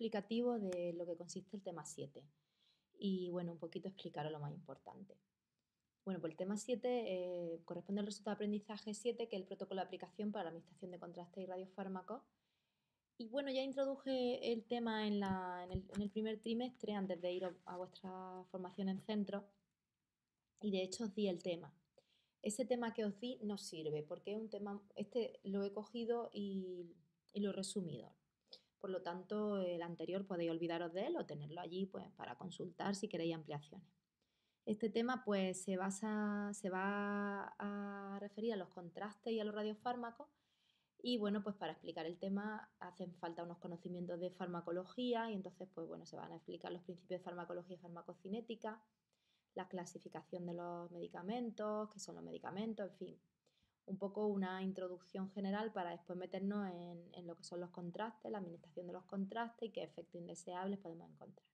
explicativo de lo que consiste el tema 7 y bueno, un poquito explicaros lo más importante. Bueno, pues el tema 7 corresponde al resultado de aprendizaje 7, que es el protocolo de aplicación para la administración de contrastes y radiofármacos. Y bueno, ya introduje el tema en el primer trimestre, antes de ir a vuestra formación en centro, y de hecho os di el tema. Ese tema que os di no sirve, porque es un tema, este lo he cogido y lo he resumido. Por lo tanto, el anterior podéis olvidaros de él o tenerlo allí pues, para consultar si queréis ampliaciones. Este tema pues, se va a referir a los contrastes y a los radiofármacos. Y bueno, pues para explicar el tema hacen falta unos conocimientos de farmacología y entonces pues bueno, se van a explicar los principios de farmacología y farmacocinética, la clasificación de los medicamentos, qué son los medicamentos, en fin, un poco una introducción general para después meternos en lo que son los contrastes, la administración de los contrastes y qué efectos indeseables podemos encontrar.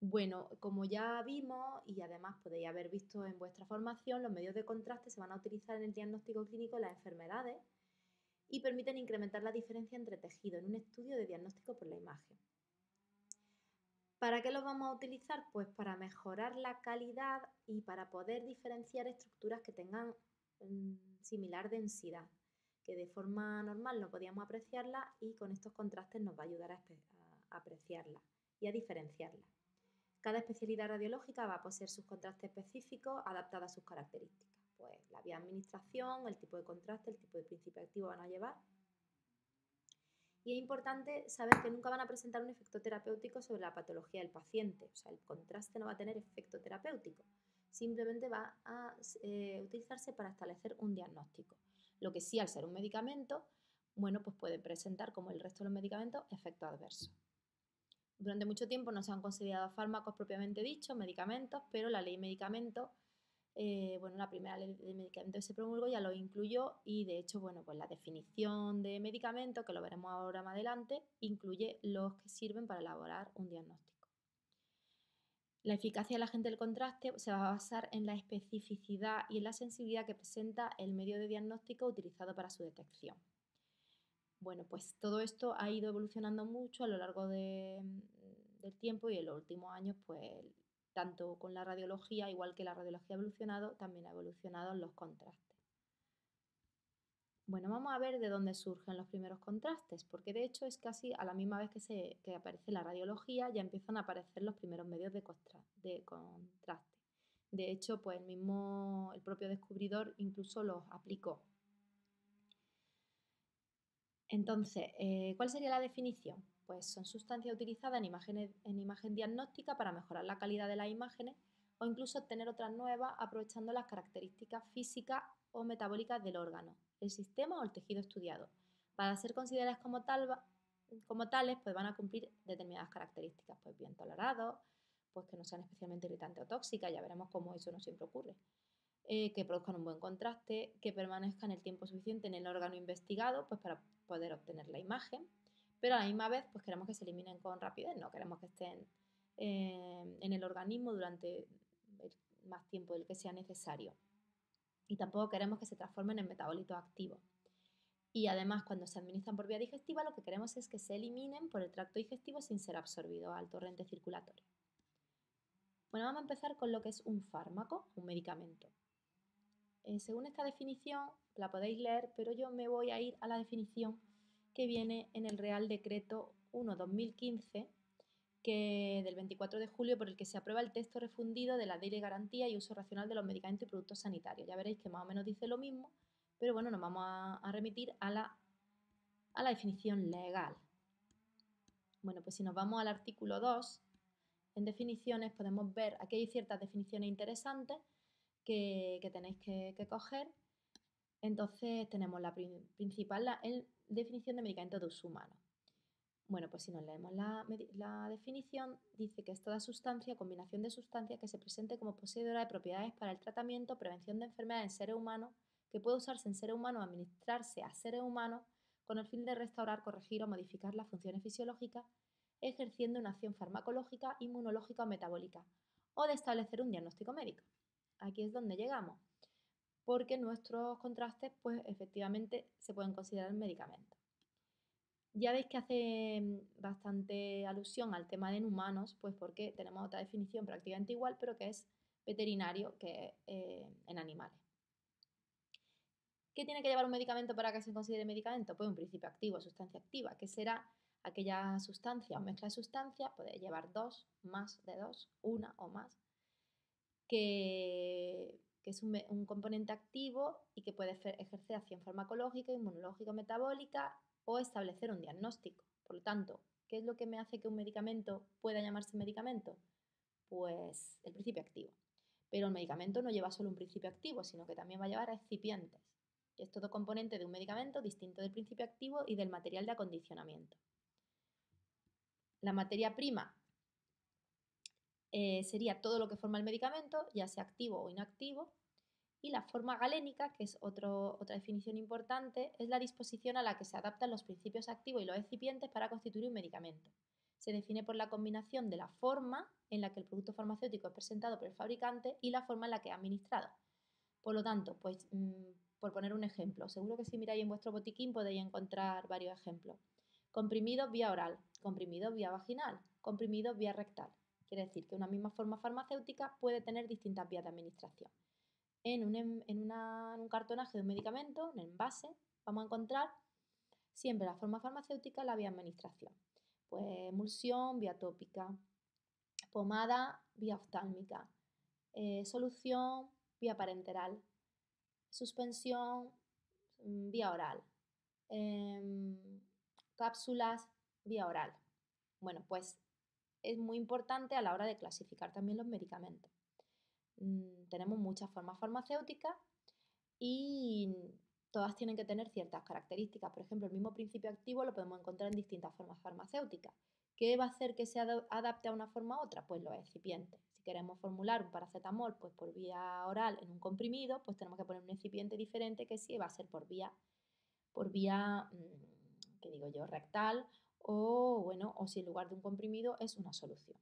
Bueno, como ya vimos y además podéis haber visto en vuestra formación, los medios de contraste se van a utilizar en el diagnóstico clínico de las enfermedades y permiten incrementar la diferencia entre tejidos en un estudio de diagnóstico por la imagen. ¿Para qué los vamos a utilizar? Pues para mejorar la calidad y para poder diferenciar estructuras que tengan similar densidad, que de forma normal no podíamos apreciarla y con estos contrastes nos va a ayudar a apreciarla y a diferenciarla. Cada especialidad radiológica va a poseer sus contrastes específicos adaptados a sus características. Pues la vía de administración, el tipo de contraste, el tipo de principio activo van a llevar. Y es importante saber que nunca van a presentar un efecto terapéutico sobre la patología del paciente. O sea, el contraste no va a tener efecto terapéutico. Simplemente va a utilizarse para establecer un diagnóstico. Lo que sí, al ser un medicamento, bueno, pues puede presentar, como el resto de los medicamentos, efectos adversos. Durante mucho tiempo no se han considerado fármacos propiamente dichos, medicamentos, pero la ley de medicamentos, bueno, la primera ley de medicamentos que se promulgó ya lo incluyó y de hecho, bueno, pues la definición de medicamentos, que lo veremos ahora más adelante, incluye los que sirven para elaborar un diagnóstico. La eficacia del agente del contraste se va a basar en la especificidad y en la sensibilidad que presenta el medio de diagnóstico utilizado para su detección. Bueno, pues todo esto ha ido evolucionando mucho a lo largo del tiempo y en los últimos años, pues tanto con la radiología, igual que la radiología ha evolucionado, también ha evolucionado los contrastes. Bueno, vamos a ver de dónde surgen los primeros contrastes, porque de hecho es casi a la misma vez que aparece la radiología, ya empiezan a aparecer los primeros medios de contraste. De hecho, pues el propio descubridor incluso los aplicó. Entonces, ¿cuál sería la definición? Pues son sustancias utilizadas en imagen diagnóstica para mejorar la calidad de las imágenes o incluso obtener otras nuevas aprovechando las características físicas o metabólicas del órgano, el sistema o el tejido estudiado. Para ser consideradas como tales, pues van a cumplir determinadas características, pues bien tolerados, pues que no sean especialmente irritantes o tóxicas, ya veremos cómo eso no siempre ocurre. Que produzcan un buen contraste, que permanezcan el tiempo suficiente en el órgano investigado pues para poder obtener la imagen, pero a la misma vez pues queremos que se eliminen con rapidez, no queremos que estén en el organismo durante más tiempo del que sea necesario. Y tampoco queremos que se transformen en metabolitos activos. Y además, cuando se administran por vía digestiva, lo que queremos es que se eliminen por el tracto digestivo sin ser absorbidos al torrente circulatorio. Bueno, vamos a empezar con lo que es un fármaco, un medicamento. Según esta definición, la podéis leer, pero yo me voy a ir a la definición que viene en el Real Decreto 1/2015, del 24 de julio, por el que se aprueba el texto refundido de la Ley de Garantía y Uso Racional de los Medicamentos y Productos Sanitarios. Ya veréis que más o menos dice lo mismo, pero bueno, nos vamos a remitir a la definición legal. Bueno, pues si nos vamos al artículo 2, en definiciones podemos ver, aquí hay ciertas definiciones interesantes que tenéis que coger. Entonces tenemos la principal, la definición de medicamento de uso humano. Bueno, pues si nos leemos la definición, dice que es toda sustancia, combinación de sustancias que se presente como poseedora de propiedades para el tratamiento o prevención de enfermedades en seres humanos, que puede usarse en seres humanos o administrarse a seres humanos con el fin de restaurar, corregir o modificar las funciones fisiológicas, ejerciendo una acción farmacológica, inmunológica o metabólica, o de establecer un diagnóstico médico. Aquí es donde llegamos, porque nuestros contrastes, pues efectivamente, se pueden considerar medicamentos. Ya veis que hace alusión al tema de en humanos, pues porque tenemos otra definición prácticamente igual, pero que es veterinario, que en animales. ¿Qué tiene que llevar un medicamento para que se considere medicamento? Pues un principio activo, sustancia activa, que será aquella sustancia o mezcla de sustancias, puede llevar dos, más de dos, una o más, que es un componente activo y que puede ejercer acción farmacológica, inmunológica, metabólica o establecer un diagnóstico. Por lo tanto, ¿qué es lo que me hace que un medicamento pueda llamarse medicamento? Pues el principio activo. Pero el medicamento no lleva solo un principio activo, sino que también va a llevar excipientes, que es todo componente de un medicamento distinto del principio activo y del material de acondicionamiento. La materia prima sería todo lo que forma el medicamento, ya sea activo o inactivo, y la forma galénica, que es otra definición importante, es la disposición a la que se adaptan los principios activos y los excipientes para constituir un medicamento. Se define por la combinación de la forma en la que el producto farmacéutico es presentado por el fabricante y la forma en la que es administrado. Por lo tanto, pues, por poner un ejemplo, seguro que si miráis en vuestro botiquín podéis encontrar varios ejemplos. Comprimidos vía oral, comprimidos vía vaginal, comprimidos vía rectal. Quiere decir que una misma forma farmacéutica puede tener distintas vías de administración. En un cartonaje de un medicamento, un envase, vamos a encontrar siempre la forma farmacéutica, la vía de administración. Pues emulsión, vía tópica, pomada, vía oftálmica, solución, vía parenteral, suspensión, vía oral, cápsulas, vía oral. Bueno, pues es muy importante a la hora de clasificar también los medicamentos. Tenemos muchas formas farmacéuticas y todas tienen que tener ciertas características. Por ejemplo, el mismo principio activo lo podemos encontrar en distintas formas farmacéuticas. ¿Qué va a hacer que se adapte a una forma a otra? Pues los excipientes. Si queremos formular un paracetamol pues por vía oral en un comprimido, pues tenemos que poner un excipiente diferente que si va a ser por vía ¿qué digo yo?, rectal o si en lugar de un comprimido es una solución.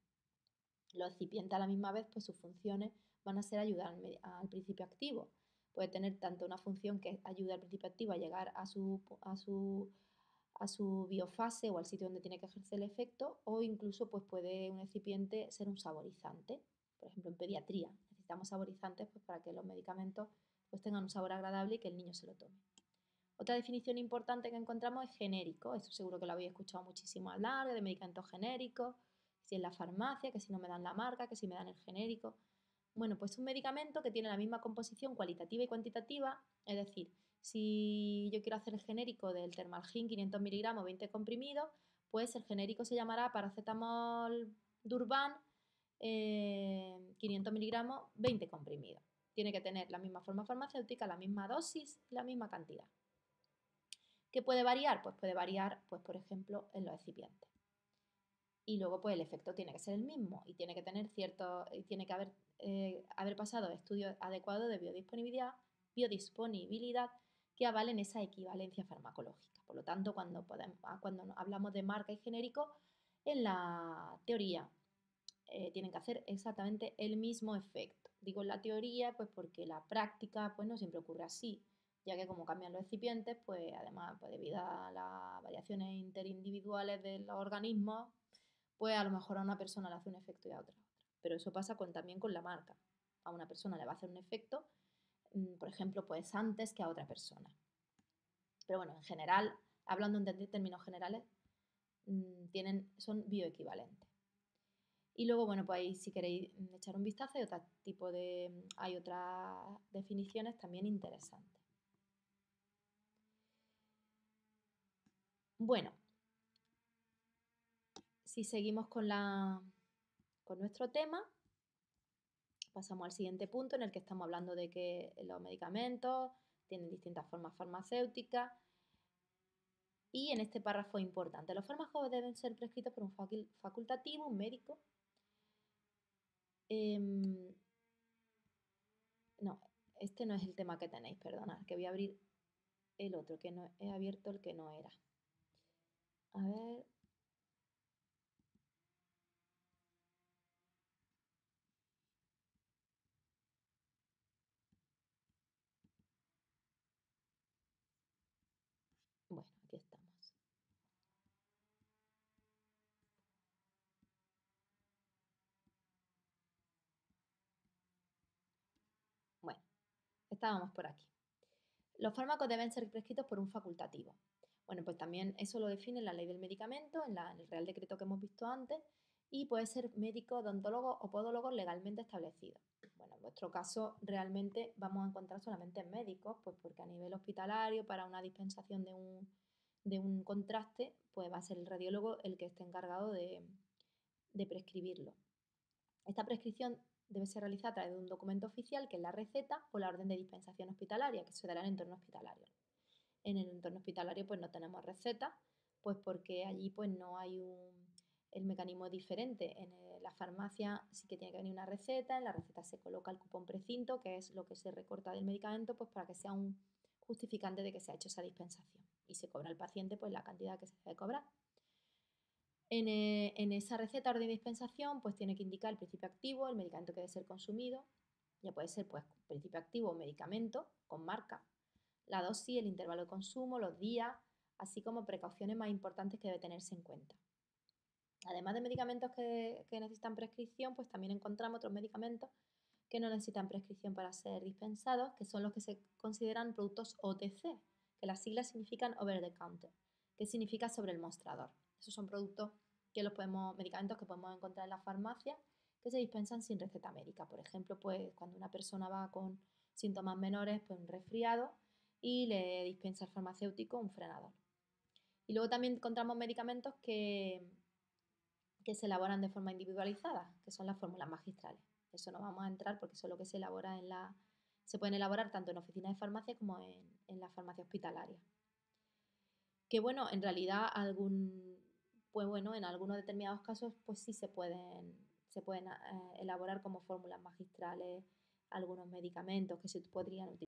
Los excipientes a la misma vez, pues sus funciones van a ser ayudar al principio activo. Puede tener tanto una función que ayude al principio activo a llegar a su biofase o al sitio donde tiene que ejercer el efecto, o incluso pues puede un excipiente ser un saborizante. Por ejemplo, en pediatría necesitamos saborizantes pues, para que los medicamentos pues, tengan un sabor agradable y que el niño se lo tome. Otra definición importante que encontramos es genérico. Esto seguro que lo habéis escuchado muchísimo hablar de medicamentos genéricos, si en la farmacia, que si no me dan la marca, que si me dan el genérico. Bueno, pues un medicamento que tiene la misma composición cualitativa y cuantitativa, es decir, si yo quiero hacer el genérico del Termalgin 500 miligramos 20 comprimidos, pues el genérico se llamará paracetamol Durban 500 miligramos 20 comprimidos. Tiene que tener la misma forma farmacéutica, la misma dosis y la misma cantidad. ¿Qué puede variar? Pues puede variar, pues, por ejemplo, en los excipientes. Y luego pues el efecto tiene que ser el mismo y tiene que tener tiene que haber pasado estudios adecuados de biodisponibilidad que avalen esa equivalencia farmacológica. Por lo tanto, cuando hablamos de marca y genérico, en la teoría tienen que hacer exactamente el mismo efecto. Digo en la teoría pues porque la práctica pues no siempre ocurre así, ya que como cambian los excipientes, pues además pues, debido a las variaciones interindividuales de los organismos, pues a lo mejor a una persona le hace un efecto y a otra. Pero eso pasa también con la marca. A una persona le va a hacer un efecto, por ejemplo, pues antes que a otra persona. Pero bueno, en general, hablando en términos generales, son bioequivalentes. Y luego, bueno, pues ahí si queréis echar un vistazo hay otras definiciones también interesantes. Bueno, si seguimos con nuestro tema, pasamos al siguiente punto en el que estamos hablando de que los medicamentos tienen distintas formas farmacéuticas y en este párrafo es importante. Los fármacos deben ser prescritos por un facultativo, un médico. No, este no es el tema que tenéis, perdonad, que voy a abrir el otro, que no he abierto el que no era. A ver. Bueno, aquí estamos. Estábamos por aquí. Los fármacos deben ser prescritos por un facultativo. Bueno, pues también eso lo define la ley del medicamento, en el Real Decreto que hemos visto antes, y puede ser médico, odontólogo o podólogo legalmente establecido. Bueno, en vuestro caso realmente vamos a encontrar solamente médicos, pues porque a nivel hospitalario, para una dispensación de un contraste, pues va a ser el radiólogo el que esté encargado de prescribirlo. Esta prescripción debe ser realizada a través de un documento oficial, que es la receta o la orden de dispensación hospitalaria, que se dará en el entorno hospitalario. En el entorno hospitalario pues no tenemos receta, pues porque allí pues no hay el mecanismo es diferente. En la farmacia sí que tiene que venir una receta, en la receta se coloca el cupón precinto, que es lo que se recorta del medicamento, pues para que sea un justificante de que se ha hecho esa dispensación y se cobra al paciente pues la cantidad que se debe cobrar. En esa receta orden de dispensación pues tiene que indicar el principio activo, el medicamento que debe ser consumido, ya puede ser pues principio activo o medicamento con marca, la dosis, el intervalo de consumo, los días, así como precauciones más importantes que debe tenerse en cuenta. Además de medicamentos que necesitan prescripción, pues también encontramos otros medicamentos que no necesitan prescripción para ser dispensados, que son los que se consideran productos OTC, que las siglas significan over the counter, que significa sobre el mostrador. Esos son productos medicamentos que podemos encontrar en la farmacia que se dispensan sin receta médica. Por ejemplo, pues cuando una persona va con síntomas menores, pues un resfriado, y le dispensa el farmacéutico un frenador. Y luego también encontramos medicamentos que se elaboran de forma individualizada, que son las fórmulas magistrales. Eso no vamos a entrar porque eso es lo que se elabora se pueden elaborar tanto en oficinas de farmacia como en la farmacia hospitalaria. Que bueno, en realidad pues bueno, en algunos determinados casos pues sí se pueden elaborar como fórmulas magistrales algunos medicamentos que se podrían utilizar